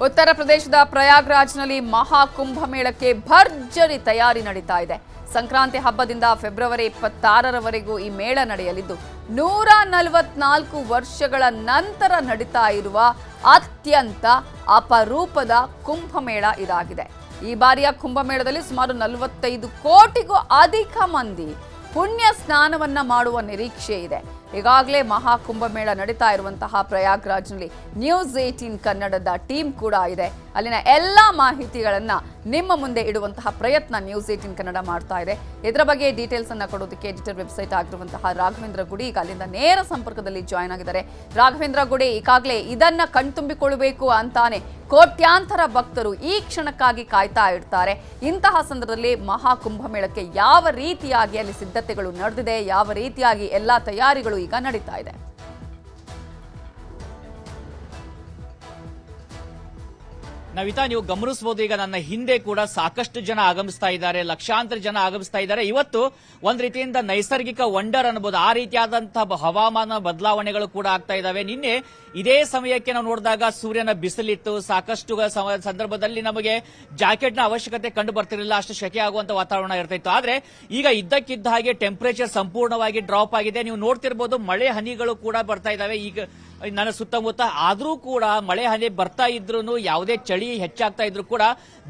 ಉತ್ತರ ಪ್ರದೇಶದ ಪ್ರಯಾಗ್ರಾಜ್ನಲ್ಲಿ ಮಹಾಕುಂಭಮೇಳಕ್ಕೆ ಭರ್ಜರಿ ತಯಾರಿ ನಡೀತಾ ಇದೆ. ಸಂಕ್ರಾಂತಿ ಹಬ್ಬದಿಂದ ಫೆಬ್ರವರಿ 26ರವರೆಗೂ ಈ ಮೇಳ ನಡೆಯಲಿದ್ದು 144 ವರ್ಷಗಳ ನಂತರ ನಡೀತಾ ಇರುವ ಅತ್ಯಂತ ಅಪರೂಪದ ಕುಂಭಮೇಳ ಇದಾಗಿದೆ. ಈ ಬಾರಿಯ ಕುಂಭಮೇಳದಲ್ಲಿ ಸುಮಾರು 45 ಕೋಟಿಗೂ ಅಧಿಕ ಮಂದಿ ಪುಣ್ಯ ಸ್ನಾನವನ್ನ ಮಾಡುವ ನಿರೀಕ್ಷೆ ಇದೆ. ಈಗಾಗಲೇ ಮಹಾಕುಂಭಮೇಳ ನಡೀತಾ ಇರುವಂತಹ ಪ್ರಯಾಗ್ರಾಜ್ನಲ್ಲಿ ನ್ಯೂಸ್ 18 ಕನ್ನಡದ ಟೀಮ್ ಕೂಡ ಇದೆ. ಅಲ್ಲಿನ ಎಲ್ಲ ಮಾಹಿತಿಗಳನ್ನ ನಿಮ್ಮ ಮುಂದೆ ಇಡುವಂತಹ ಪ್ರಯತ್ನ ನ್ಯೂಸ್ 18 ಕನ್ನಡ ಮಾಡ್ತಾ ಇದೆ. ಇದರ ಬಗ್ಗೆ ಡೀಟೇಲ್ಸ್ ಅನ್ನ ಕೊಡೋದಕ್ಕೆ ಎಡಿಟರ್ ವೆಬ್ಸೈಟ್ ಆಗಿರುವಂತಹ ರಾಘವೇಂದ್ರ ಗುಡಿ ಈಗ ಅಲ್ಲಿಂದ ನೇರ ಸಂಪರ್ಕದಲ್ಲಿ ಜಾಯ್ನ್ ಆಗಿದ್ದಾರೆ. ರಾಘವೇಂದ್ರ ಗುಡಿ, ಈಗಾಗಲೇ ಇದನ್ನ ಕಣ್ತುಂಬಿಕೊಳ್ಳಬೇಕು ಅಂತಾನೆ ಕೋಟ್ಯಾಂತರ ಭಕ್ತರು ಈ ಕ್ಷಣಕ್ಕಾಗಿ ಕಾಯ್ತಾ ಇರ್ತಾರೆ. ಇಂತಹ ಸಂದರ್ಭದಲ್ಲಿ ಮಹಾಕುಂಭಮೇಳಕ್ಕೆ ಯಾವ ರೀತಿಯಾಗಿ ಅಲ್ಲಿ ಸಿದ್ಧತೆಗಳು ನಡೆದಿದೆ, ಯಾವ ರೀತಿಯಾಗಿ ಎಲ್ಲಾ ತಯಾರಿಗಳು ಈಗ ನಡೀತಾ ಇದೆ? ನವಿತಾ, ನೀವು ಗಮನಿಸಬಹುದು, ಈಗ ನನ್ನ ಹಿಂದೆ ಕೂಡ ಸಾಕಷ್ಟು ಜನ ಆಗಮಿಸ್ತಾ ಇದ್ದಾರೆ, ಲಕ್ಷಾಂತರ ಜನ ಆಗಮಿಸ್ತಾ ಇದ್ದಾರೆ. ಇವತ್ತು ಒಂದ್ ರೀತಿಯಿಂದ ನೈಸರ್ಗಿಕ ವಂಡರ್ ಅನ್ಬೋದು, ಆ ರೀತಿಯಾದಂತಹ ಹವಾಮಾನ ಬದಲಾವಣೆಗಳು ಕೂಡ ಆಗ್ತಾ ಇದಾವೆ. ನಿನ್ನೆ ಇದೇ ಸಮಯಕ್ಕೆ ನಾವು ನೋಡಿದಾಗ ಸೂರ್ಯನ ಬಿಸಿಲಿತ್ತು, ಸಾಕಷ್ಟು ಸಂದರ್ಭದಲ್ಲಿ ನಮಗೆ ಜಾಕೆಟ್ ನ ಅವಶ್ಯಕತೆ ಕಂಡು ಬರ್ತಿರಲಿಲ್ಲ, ಅಷ್ಟು ಶೆಕೆ ಆಗುವಂತ ವಾತಾವರಣ ಇರ್ತಿತ್ತು. ಆದ್ರೆ ಈಗ ಇದ್ದಕ್ಕಿದ್ದ ಹಾಗೆ ಟೆಂಪರೇಚರ್ ಸಂಪೂರ್ಣವಾಗಿ ಡ್ರಾಪ್ ಆಗಿದೆ. ನೀವು ನೋಡ್ತಿರ್ಬೋದು, ಮಳೆ ಹನಿಗಳು ಕೂಡ ಬರ್ತಾ ಇದಾವೆ ಈಗ ನನ್ನ ಸುತ್ತಮುತ್ತ. ಆದ್ರೂ ಕೂಡ ಮಳೆ ಹನಿ ಬರ್ತಾ ಇದ್ರು, ಯಾವುದೇ ಚಳಿ ಹೆಚ್ಚಾಗ್ತಾ ಇದ್ರು ಕೂಡ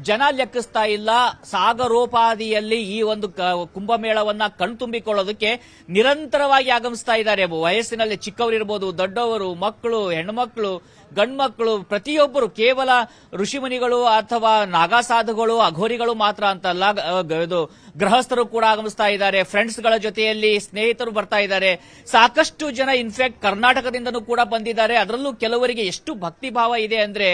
ಜನ ಲೆಕ್ಕಿಸ್ತಾ ಇಲ್ಲ. ಸಾಗರೋಪಾದಿಯಲ್ಲಿ ಈ ಒಂದು ಕುಂಭಮೇಳವನ್ನ ಕಣ್ತುಂಬಿಕೊಳ್ಳೋದಕ್ಕೆ ನಿರಂತರವಾಗಿ ಆಗಮಿಸ್ತಾ ಇದ್ದಾರೆ. ವಯಸ್ಸಿನಲ್ಲಿ ಚಿಕ್ಕವರಿರ್ಬೋದು, ದೊಡ್ಡವರು, ಮಕ್ಕಳು, ಹೆಣ್ಣುಮಕ್ಕಳು, ಗಂಡ್ಮಕ್ಕಳು, ಪ್ರತಿಯೊಬ್ಬರು. ಕೇವಲ ಋಷಿಮುನಿಗಳು ಅಥವಾ ನಾಗಾಸಾಧುಗಳು, ಅಘೋರಿಗಳು ಮಾತ್ರ ಅಂತಲ್ಲ, ಗೃಹಸ್ಥರು ಕೂಡ ಆಗಮಿಸ್ತಾ ಇದ್ದಾರೆ. ಫ್ರೆಂಡ್ಸ್ ಗಳ ಜೊತೆಯಲ್ಲಿ ಸ್ನೇಹಿತರು ಬರ್ತಾ ಇದ್ದಾರೆ. ಸಾಕಷ್ಟು ಜನ ಇನ್ಫ್ಯಾಕ್ಟ್ ಕರ್ನಾಟಕದಿಂದನೂ ಕೂಡ ಬಂದಿದ್ದಾರೆ. ಅದರಲ್ಲೂ ಕೆಲವರಿಗೆ ಎಷ್ಟು ಭಕ್ತಿ ಭಾವ ಇದೆ ಅಂದ್ರೆ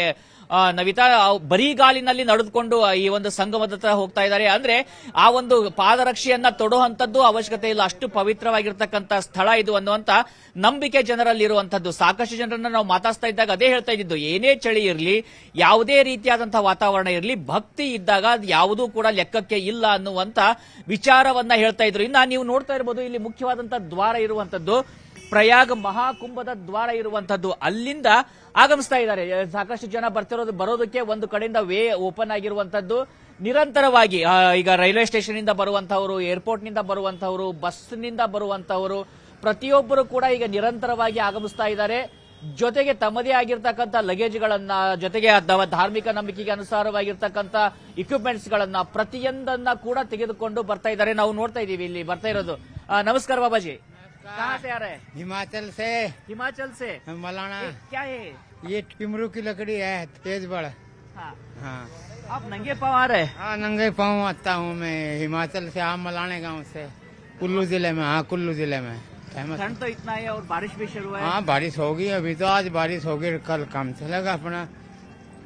ನವಿತಾ, ಬರಿಗಾಲಿನಲ್ಲಿ ನಡೆದುಕೊಂಡು ಈ ಒಂದು ಸಂಗಮದ ಹತ್ರ ಹೋಗ್ತಾ ಇದ್ದಾರೆ. ಅಂದ್ರೆ ಆ ಒಂದು ಪಾದರಕ್ಷೆಯನ್ನ ತೊಡುವಂತದ್ದು ಅವಶ್ಯಕತೆ ಇಲ್ಲ, ಅಷ್ಟು ಪವಿತ್ರವಾಗಿರ್ತಕ್ಕಂಥ ಸ್ಥಳ ಇದು ಅನ್ನುವಂತ ನಂಬಿಕೆ ಜನರಲ್ಲಿ ಇರುವಂತದ್ದು. ಸಾಕಷ್ಟು ಜನರನ್ನ ನಾವು ಮಾತಾಡ್ತಾ ಇದ್ದಾಗ ಅದೇ ಹೇಳ್ತಾ ಇದ್ದಿದ್ದು, ಏನೇ ಚಳಿ ಇರಲಿ, ಯಾವುದೇ ರೀತಿಯಾದಂತಹ ವಾತಾವರಣ ಇರಲಿ, ಭಕ್ತಿ ಇದ್ದಾಗ ಯಾವುದೂ ಕೂಡ ಲೆಕ್ಕಕ್ಕೆ ಇಲ್ಲ ಅನ್ನುವಂತ ವಿಚಾರವನ್ನ ಹೇಳ್ತಾ ಇದ್ರು. ಇನ್ನ ನೀವು ನೋಡ್ತಾ ಇರಬಹುದು, ಇಲ್ಲಿ ಮುಖ್ಯವಾದಂತಹ ದ್ವಾರ ಇರುವಂತದ್ದು ಪ್ರಯಾಗ್ ಮಹಾಕುಂಭದ ದ್ವಾರ ಇರುವಂತದ್ದು, ಅಲ್ಲಿಂದ ಆಗಮಿಸ್ತಾ ಇದ್ದಾರೆ. ಸಾಕಷ್ಟು ಜನ ಬರೋದಕ್ಕೆ ಒಂದು ಕಡೆಯಿಂದ ವೇ ಓಪನ್ ಆಗಿರುವಂತದ್ದು. ನಿರಂತರವಾಗಿ ಈಗ ರೈಲ್ವೆ ಸ್ಟೇಷನ್ ಇಂದ ಬರುವಂತವರು, ಏರ್ಪೋರ್ಟ್ ನಿಂದ ಬರುವಂತವರು, ಬಸ್ ನಿಂದ ಬರುವಂತವರು, ಪ್ರತಿಯೊಬ್ಬರು ಕೂಡ ಈಗ ನಿರಂತರವಾಗಿ ಆಗಮಿಸ್ತಾ ಇದ್ದಾರೆ. ಜೊತೆಗೆ ತಮ್ಮದೇ ಆಗಿರ್ತಕ್ಕಂಥ ಲಗೇಜ್ಗಳನ್ನ, ಜೊತೆಗೆ ಧಾರ್ಮಿಕ ನಂಬಿಕೆಗೆ ಅನುಸಾರವಾಗಿರ್ತಕ್ಕಂಥ ಇಕ್ವಿಪ್ಮೆಂಟ್ಸ್ ಗಳನ್ನ, ಪ್ರತಿಯೊಂದನ್ನ ಕೂಡ ತೆಗೆದುಕೊಂಡು ಬರ್ತಾ ಇದ್ದಾರೆ. ನಾವು ನೋಡ್ತಾ ಇದೀವಿ ಇಲ್ಲಿ ಬರ್ತಾ ಇರೋದು. ನಮಸ್ಕಾರ ಬಾಬಾಜಿ, कहाँ से आ रहे हैं? हिमाचल से। हिमाचल से मलाना। क्या है ये टिमरू की लकड़ी है, तेज बड़। हाँ। हाँ, आप नंगे पाँव आ रहे हैं? हाँ नंगे पाँव आता हूँ मैं हिमाचल से, आम मलाने गांव से, कुल्लू जिले में। हाँ, कुल्लू जिले में ठंड तो इतना है और बारिश भी शुरू है। हाँ, बारिश होगी अभी तो, आज बारिश होगी, कल काम चलेगा अपना,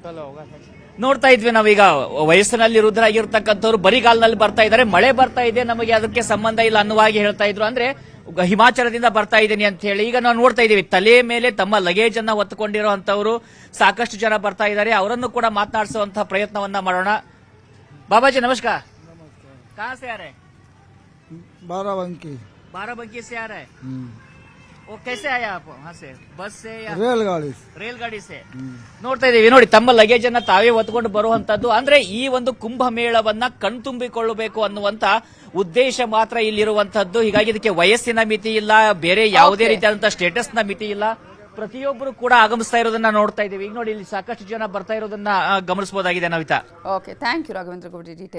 कल होगा। ನೋಡ್ತಾ ಇದ್ವಿ ನಾವೀಗ ವಯಸ್ಸಿನಲ್ಲಿ ವೃದ್ಧರಾಗಿರ್ತಕ್ಕಂಥವ್ರು ಬರಿಗಾಲ್ನಲ್ಲಿ ಬರ್ತಾ ಇದ್ದಾರೆ. ಮಳೆ ಬರ್ತಾ ಇದೆ, ನಮಗೆ ಅದಕ್ಕೆ ಸಂಬಂಧ ಇಲ್ಲ ಅನ್ನುವಾಗಿ ಹೇಳ್ತಾ ಇದ್ರು. ಅಂದ್ರೆ ಹಿಮಾಚಲದಿಂದ ಬರ್ತಾ ಇದ್ದೀನಿ ಅಂತ ಹೇಳಿ. ಈಗ ನಾವು ನೋಡ್ತಾ ಇದೀವಿ, ತಲೆ ಮೇಲೆ ತಮ್ಮ ಲಗೇಜ್ ಅನ್ನ ಹೊತ್ತುಕೊಂಡಿರುವಂತವರು ಸಾಕಷ್ಟು ಜನ ಬರ್ತಾ ಇದ್ದಾರೆ. ಅವರನ್ನು ಕೂಡ ಮಾತನಾಡಿಸುವಂತಹ ಪ್ರಯತ್ನವನ್ನ ಮಾಡೋಣ. ಬಾಬಾಜಿ ನಮಸ್ಕಾರ. ಕहाँ से आ रहे? बाराबंकी। बाराबंकी से आ रहे? वो कैसे आया आप वहाँ से? बस से या रेलगाड़ी से? ನೋಡ್ತಾ ಇದೀವಿ ನೋಡಿ, ತಮ್ಮ ಲಗೇಜ್ ಅನ್ನ ತಾವೇ ಹೊತ್ಕೊಂಡು ಬರುವಂತದ್ದು. ಅಂದ್ರೆ ಈ ಒಂದು ಕುಂಭಮೇಳವನ್ನ ಕಣ್ತುಂಬಿಕೊಳ್ಳಬೇಕು ಅನ್ನುವಂತ ಉದ್ದೇಶ ಮಾತ್ರ ಇಲ್ಲಿರುವಂತದ್ದು. ಹೀಗಾಗಿ ಇದಕ್ಕೆ ವಯಸ್ಸಿನ ಮಿತಿ ಇಲ್ಲ, ಬೇರೆ ಯಾವುದೇ ರೀತಿಯಾದಂತಹ ಸ್ಟೇಟಸ್ ನ ಮಿತಿ ಇಲ್ಲ. ಪ್ರತಿಯೊಬ್ಬರು ಕೂಡ ಆಗಮಿಸ್ತಾ ಇರೋದನ್ನ ನೋಡ್ತಾ ಇದೀವಿ. ಈಗ ನೋಡಿ, ಇಲ್ಲಿ ಸಾಕಷ್ಟು ಜನ ಬರ್ತಾ ಇರೋದನ್ನ ಗಮನಿಸಬಹುದಾಗಿದೆ Navitha. Okay, thank you Raghavendra ಗೌಡ್ರಿ.